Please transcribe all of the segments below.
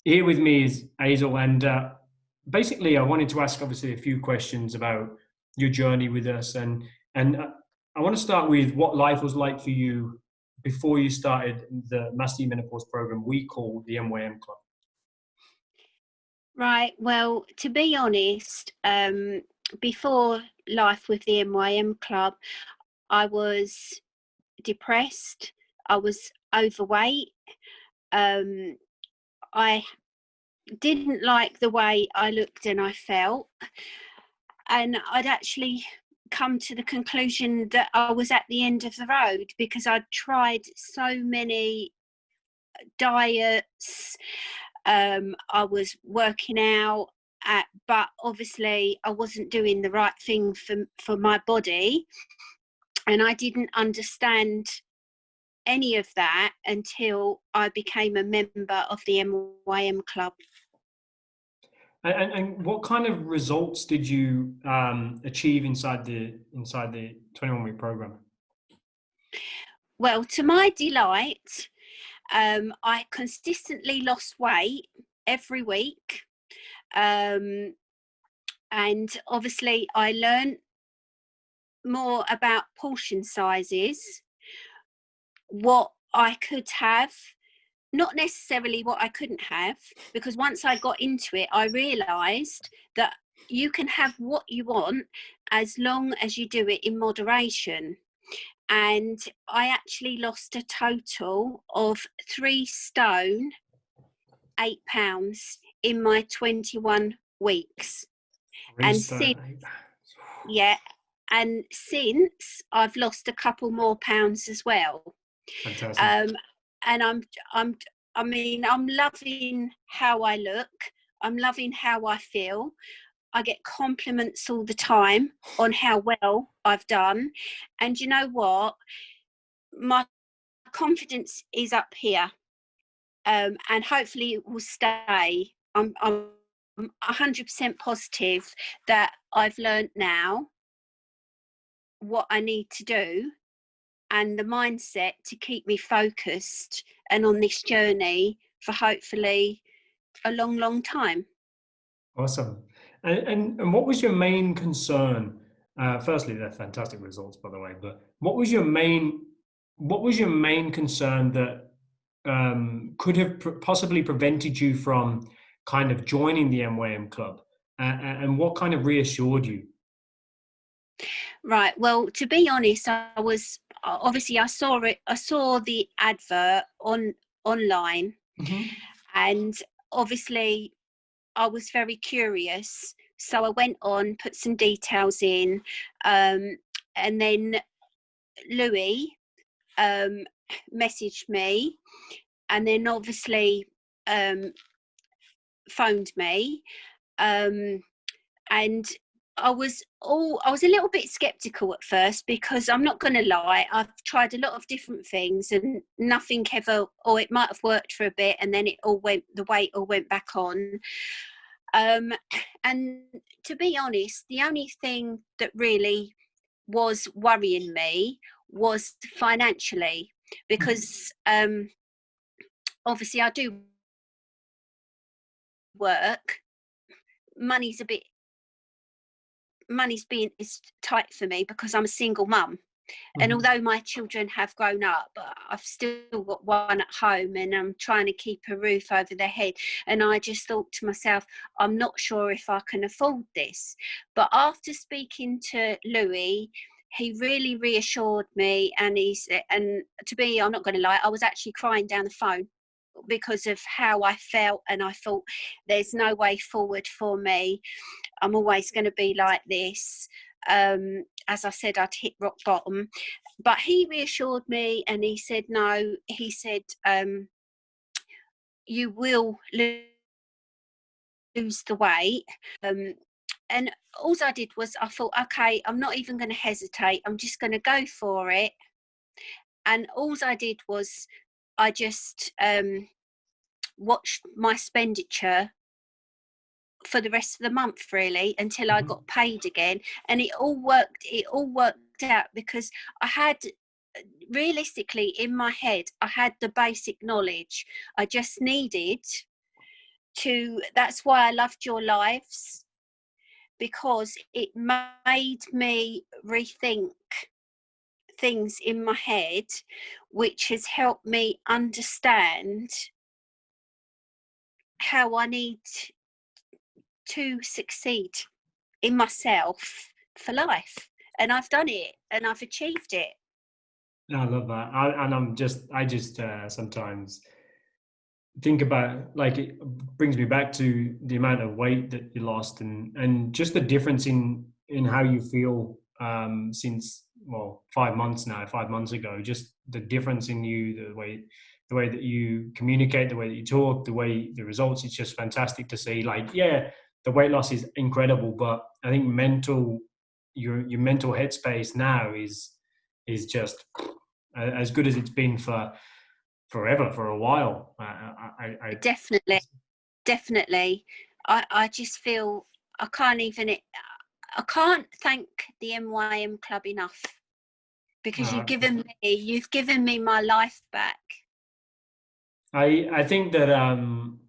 Here with me is Aysel, and basically, I wanted to ask obviously a few questions about your journey with us, and I want to start with what life was like for you before you started the Master Your Menopause program we call the MYM Club. Right. Well, to be honest, before life with the MYM Club, I was depressed. I was overweight. I didn't like the way I looked and I felt. And I'd actually come to the conclusion that I was at the end of the road because I'd tried so many diets. I was working out but obviously I wasn't doing the right thing for my body, and I didn't understand any of that until I became a member of the MYM Club. And what kind of results did you achieve inside the 21-week program? Well, to my delight, I consistently lost weight every week. And obviously I learned more about portion sizes, what I could have, not necessarily what I couldn't have, because once I got into it, I realised that you can have what you want as long as you do it in moderation. And I actually lost a total of 3 stone, 8 pounds in my 21 weeks. And since I've lost a couple more pounds as well. Fantastic. And I'm loving how I look. I'm loving how I feel. I get compliments all the time on how well I've done. And you know what? My confidence is up here. And hopefully it will stay. I'm 100% positive that I've learned now what I need to do and the mindset to keep me focused and on this journey for hopefully a long time. Awesome. And what was your main concern? Firstly, they're fantastic results, by the way. But what was your main concern that could have possibly prevented you from kind of joining the MYM Club? And what kind of reassured you? Right. Well, to be honest, I was obviously I saw the advert online, Mm-hmm. and obviously I was very curious. So I went on, put some details in, and then Louis messaged me, and then obviously phoned me, and I was a little bit skeptical at first, because I'm not going to lie, I've tried a lot of different things and nothing ever, or it might have worked for a bit and then the weight all went back on. And to be honest, the only thing that really was worrying me was financially, because obviously I do work. Money's is tight for me because I'm a single mum. Mm-hmm. And although my children have grown up, I've still got one at home, and I'm trying to keep a roof over their head. And I just thought to myself, I'm not sure if I can afford this. But after speaking to Louis, he really reassured me, and I'm not going to lie, I was actually crying down the phone because of how I felt, and I thought there's no way forward for me. I'm always going to be like this. As I said, I'd hit rock bottom. But he reassured me, and he said, no, he said, you will lose the weight. And all I did was I thought, okay, I'm not even going to hesitate. I'm just going to go for it. And all I did was I just watched my expenditure for the rest of the month, really, until I got paid again. And it all worked out, because I had, realistically, in my head, I had the basic knowledge. I just needed That's why I loved Your Lives, because it made me rethink things in my head, which has helped me understand how I need to succeed in myself for life. And I've done it, and I've achieved it. I love that. I just sometimes think about, like, it brings me back to the amount of weight that you lost, and just the difference in how you feel since, well, 5 months now, 5 months ago. Just the difference in you, the way that you communicate, the way that you talk, the results. It's just fantastic to see. Like, yeah, the weight loss is incredible, but I think your mental headspace now is just as good as it's been for forever, for a while. Definitely. I just feel I can't thank the MYM Club enough, because uh, you've given me my life back. I think that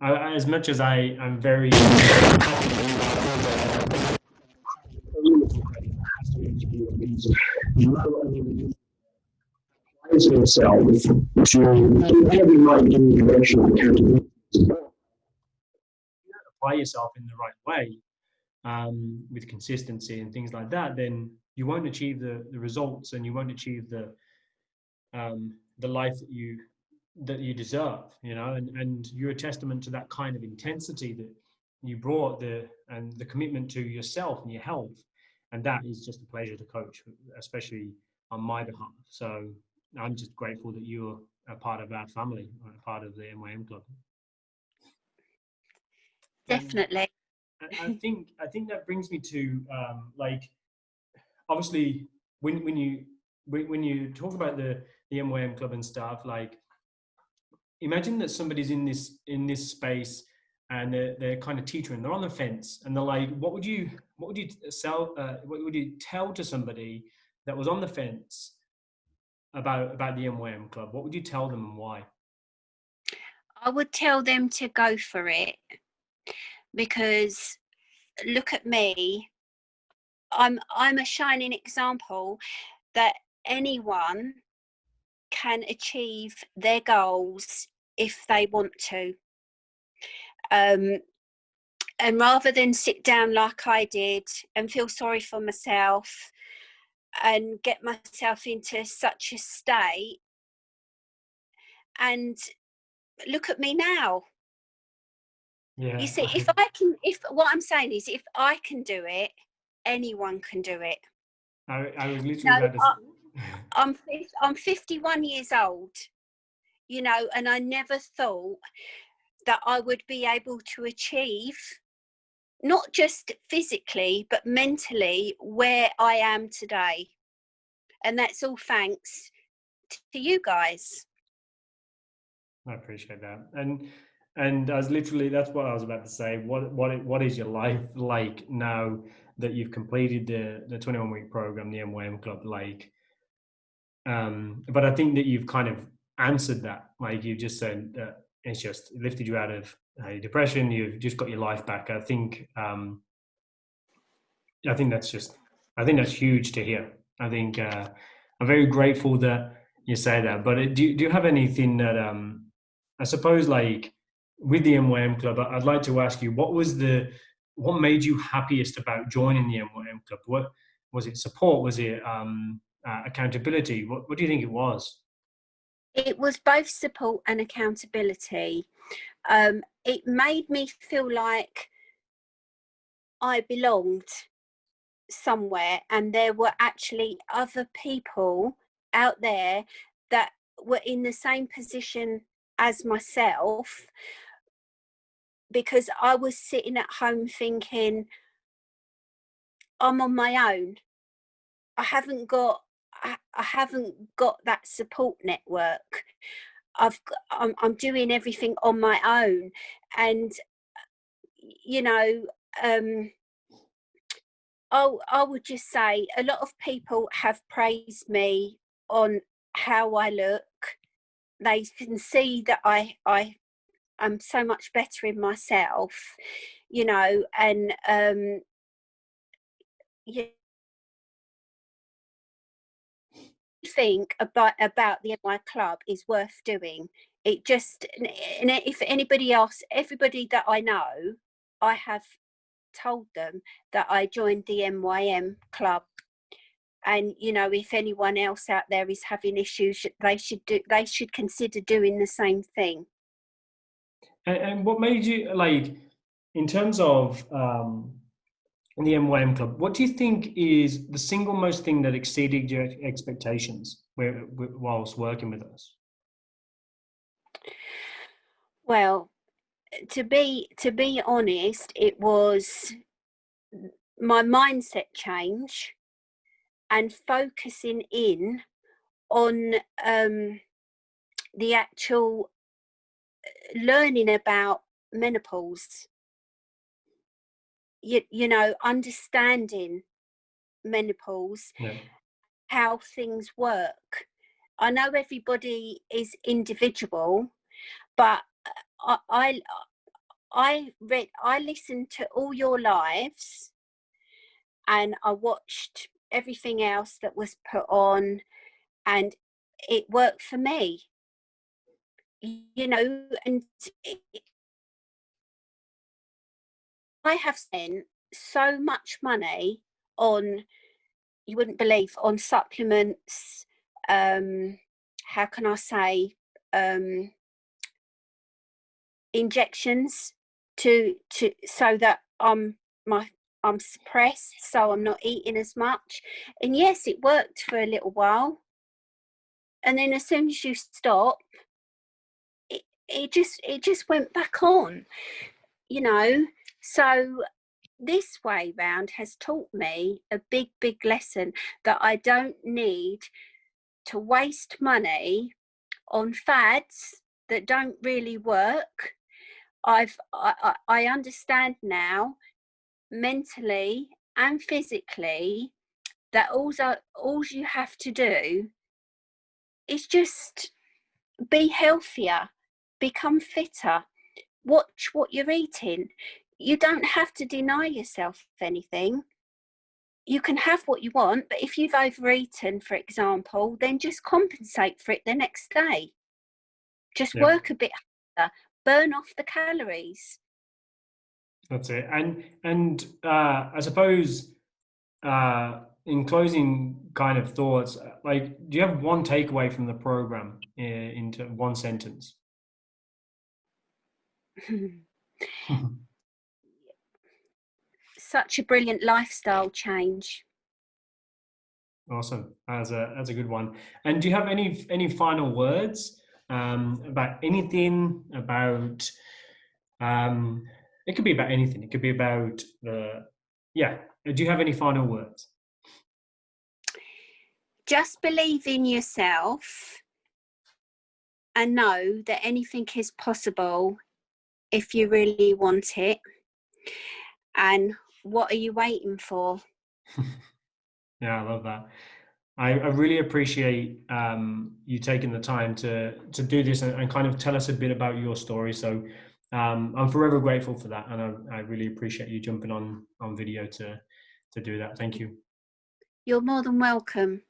as much as I'm very yourself to every right direction apply yourself in the right way, with consistency and things like that, then you won't achieve the results, and you won't achieve the life that you deserve, and you're a testament to that kind of intensity that you brought, and the commitment to yourself and your health. And that is just a pleasure to coach, especially on my behalf. So I'm just grateful that you're a part of our family, or a part of the MYM Club. And Definitely. I think that brings me to, like, obviously, when you talk about the MYM Club and stuff, like, imagine that somebody's in this space, and they're kind of teetering, they're on the fence, and they're like, what would you tell to somebody that was on the fence about the MYM Club? What would you tell them, and why? I would tell them to go for it, because look at me. I'm a shining example that anyone can achieve their goals if they want to. And rather than sit down like I did and feel sorry for myself and get myself into such a state, and look at me now. Yeah, You see, if what I'm saying is, if I can do it, anyone can do it. I was literally No, about to. I'm 51 years old, and I never thought that I would be able to achieve, not just physically, but mentally, where I am today. And that's all thanks to you guys. I appreciate that. And I was literally, that's what I was about to say. What is your life like now that you've completed the 21-week program, the MYM Club? Like, but I think that you've kind of answered that. Like, you just said that it's just lifted you out of depression. You've just got your life back. I think that's huge to hear. I think I'm very grateful that you say that. But do you have anything that I suppose, like, with the MYM Club, I'd like to ask you, what made you happiest about joining the MYM Club? What was it? Support? Was it accountability? What do you think it was? It was both support and accountability. It made me feel like I belonged somewhere, and there were actually other people out there that were in the same position as myself, because I was sitting at home thinking, I'm on my own. I haven't got that support network. I'm doing everything on my own. And you know I would just say a lot of people have praised me on how I look. They can see that I I'm so much better in myself, you know, and you think about the MYM Club is worth doing. It just, and if anybody else, everybody that I know, I have told them that I joined the MYM Club. And you know, if anyone else out there is having issues, they should consider doing the same thing. And what made you, like, in terms of the MYM Club, what do you think is the single most thing that exceeded your expectations whilst working with us? Well, to be honest, it was my mindset change and focusing in on the actual learning about menopause. You know, understanding menopause, Yeah. how things work. I know everybody is individual, but I listened to all your lives, and I watched everything else that was put on, and it worked for me. You know, and I have spent so much money on, you wouldn't believe, on supplements, how can I say, injections to so that I'm suppressed, so I'm not eating as much. And yes, it worked for a little while, and then as soon as you stop, it just went back on, you know. So this way round has taught me a big lesson, that I don't need to waste money on fads that don't really work. I understand now, mentally and physically, that all you have to do is just be healthier, become fitter, watch what you're eating. You don't have to deny yourself anything. You can have what you want, but if you've overeaten, for example, then just compensate for it the next day. Just Yeah. work a bit harder, burn off the calories. That's it. And I suppose in closing kind of thoughts, like, do you have one takeaway from the program into one sentence? Such a brilliant lifestyle change. Awesome. That's a good one. And do you have any final words about anything about? It could be about anything. It could be about yeah. Do you have any final words? Just believe in yourself and know that anything is possible if you really want it. And what are you waiting for? Yeah, I love that. I really appreciate you taking the time to do this and kind of tell us a bit about your story. So I'm forever grateful for that, and I really appreciate you jumping on video to do that. Thank you. You're more than welcome.